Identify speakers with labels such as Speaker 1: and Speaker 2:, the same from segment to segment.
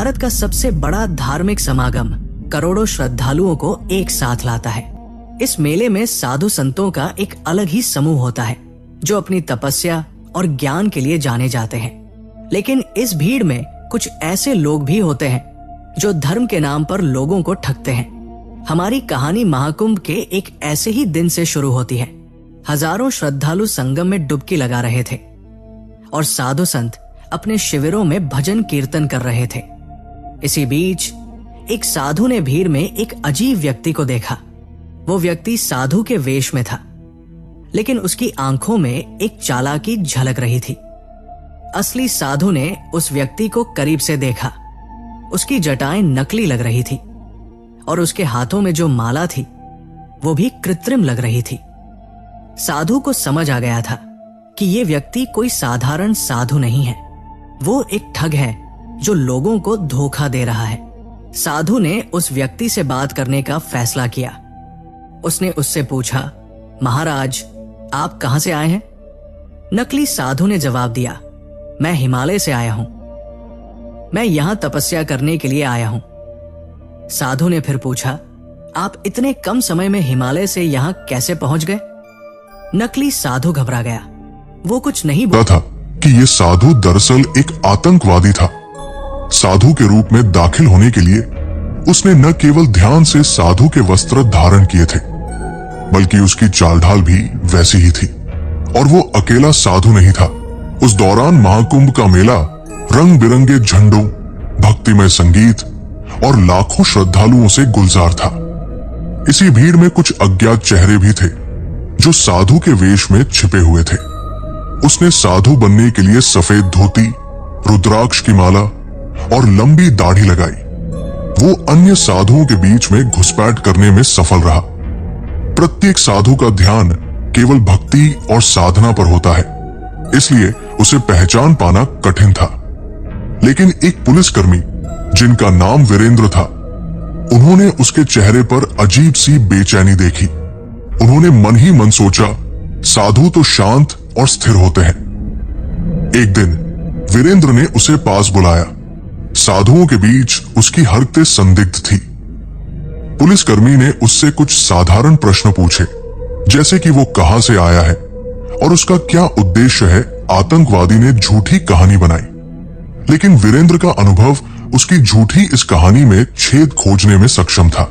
Speaker 1: भारत का सबसे बड़ा धार्मिक समागम करोड़ों श्रद्धालुओं को एक साथ लाता है। इस मेले में साधु संतों का एक अलग ही समूह होता है जो अपनी तपस्या और ज्ञान के लिए जाने जाते हैं। लेकिन इस भीड़ में कुछ ऐसे लोग भी होते हैं जो धर्म के नाम पर लोगों को ठगते हैं। हमारी कहानी महाकुंभ के एक ऐसे ही दिन से शुरू होती है। हजारों श्रद्धालु संगम में डुबकी लगा रहे थे और साधु संत अपने शिविरों में भजन कीर्तन कर रहे थे। इसी बीच एक साधु ने भीड़ में एक अजीब व्यक्ति को देखा। वो व्यक्ति साधु के वेश में था, लेकिन उसकी आंखों में एक चालाकी झलक रही थी। असली साधु ने उस व्यक्ति को करीब से देखा। उसकी जटाएं नकली लग रही थी और उसके हाथों में जो माला थी वो भी कृत्रिम लग रही थी। साधु को समझ आ गया था कि ये व्यक्ति कोई साधारण साधु नहीं है, वो एक ठग है जो लोगों को धोखा दे रहा है। साधु ने उस व्यक्ति से बात करने का फैसला किया। उसने उससे पूछा, महाराज आप कहां से आए हैं? नकली साधु ने जवाब दिया, मैं हिमालय से आया हूं, मैं यहां तपस्या करने के लिए आया हूं। साधु ने फिर पूछा, आप इतने कम समय में हिमालय से यहां कैसे पहुंच गए? नकली साधु घबरा गया। वो कुछ नहीं बोला
Speaker 2: था कि ये साधु दरअसल एक आतंकवादी था। साधु के रूप में दाखिल होने के लिए उसने न केवल ध्यान से साधु के वस्त्र धारण किए थे, बल्कि उसकी चाल ढाल भी वैसी ही थी। और वो अकेला साधु नहीं था। उस दौरान महाकुंभ का मेला रंग बिरंगे झंडों, भक्तिमय संगीत और लाखों श्रद्धालुओं से गुलजार था। इसी भीड़ में कुछ अज्ञात चेहरे भी थे जो साधु के वेश में छिपे हुए थे। उसने साधु बनने के लिए सफेद धोती, रुद्राक्ष की माला और लंबी दाढ़ी लगाई। वो अन्य साधुओं के बीच में घुसपैठ करने में सफल रहा। प्रत्येक साधु का ध्यान केवल भक्ति और साधना पर होता है, इसलिए उसे पहचान पाना कठिन था। लेकिन एक पुलिसकर्मी जिनका नाम वीरेंद्र था, उन्होंने उसके चेहरे पर अजीब सी बेचैनी देखी। उन्होंने मन ही मन सोचा, साधु तो शांत और स्थिर होते हैं। एक दिन वीरेंद्र ने उसे पास बुलाया। साधुओं के बीच उसकी हरकतें संदिग्ध थी। पुलिसकर्मी ने उससे कुछ साधारण प्रश्न पूछे, जैसे कि वो कहां से आया है और उसका क्या उद्देश्य है। आतंकवादी ने झूठी कहानी बनाई, लेकिन वीरेंद्र का अनुभव उसकी झूठी इस कहानी में छेद खोजने में सक्षम था।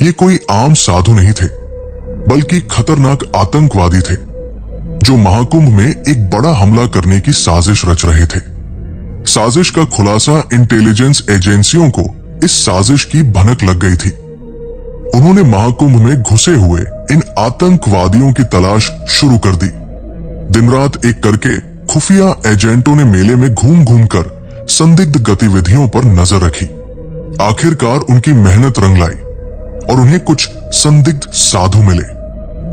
Speaker 2: ये कोई आम साधु नहीं थे, बल्कि खतरनाक आतंकवादी थे जो महाकुंभ में एक बड़ा हमला करने की साजिश रच रहे थे। साजिश का खुलासा इंटेलिजेंस एजेंसियों को इस साजिश की भनक लग गई थी। उन्होंने महाकुंभ में घुसे हुए इन आतंकवादियों की तलाश शुरू कर दी। दिन रात एक करके खुफिया एजेंटों ने मेले में घूम घूम कर संदिग्ध गतिविधियों पर नजर रखी। आखिरकार उनकी मेहनत रंग लाई और उन्हें कुछ संदिग्ध साधु मिले।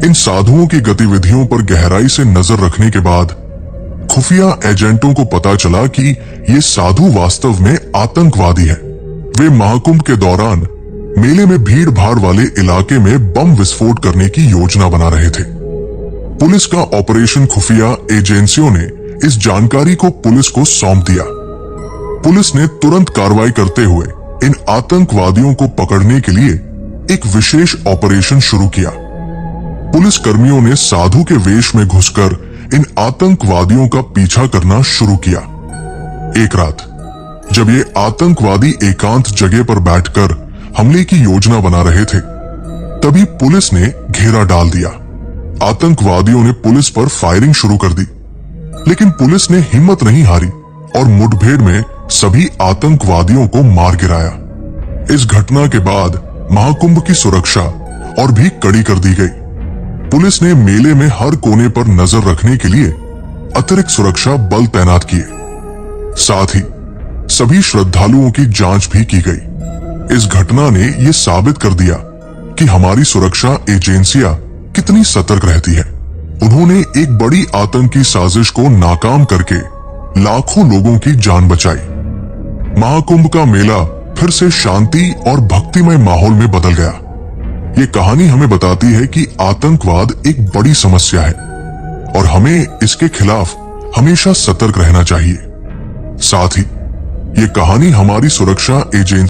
Speaker 2: इन साधुओं की गतिविधियों पर गहराई से नजर रखने के बाद खुफिया एजेंटों को पता चला कि ये साधु वास्तव में आतंकवादी है। वे महाकुंभ के दौरान मेले में भीड़ भाड़ वाले इलाके में बम विस्फोट करने की योजना बना रहे थे। पुलिस का ऑपरेशन खुफिया एजेंसियों ने इस जानकारी को पुलिस को सौंप दिया। पुलिस ने तुरंत कार्रवाई करते हुए इन आतंकवादियों को पकड़ने के लिए एक विशेष ऑपरेशन शुरू किया। पुलिस कर्मियों ने साधु के वेश में घुसकर इन आतंकवादियों का पीछा करना शुरू किया। एक रात जब ये आतंकवादी एकांत जगह पर बैठकर हमले की योजना बना रहे थे, तभी पुलिस ने घेरा डाल दिया। आतंकवादियों ने पुलिस पर फायरिंग शुरू कर दी, लेकिन पुलिस ने हिम्मत नहीं हारी और मुठभेड़ में सभी आतंकवादियों को मार गिराया। इस घटना के बाद महाकुंभ की सुरक्षा और भी कड़ी कर दी गई। पुलिस ने मेले में हर कोने पर नजर रखने के लिए अतिरिक्त सुरक्षा बल तैनात किए। साथ ही सभी श्रद्धालुओं की जांच भी की गई। इस घटना ने यह साबित कर दिया कि हमारी सुरक्षा एजेंसियां कितनी सतर्क रहती है। उन्होंने एक बड़ी आतंकी साजिश को नाकाम करके लाखों लोगों की जान बचाई। महाकुंभ का मेला फिर से शांति और भक्तिमय माहौल में बदल गया। ये कहानी हमें बताती है कि आतंकवाद एक बड़ी समस्या है और हमें इसके खिलाफ हमेशा सतर्क रहना चाहिए। साथ ही ये कहानी हमारी सुरक्षा एजेंसी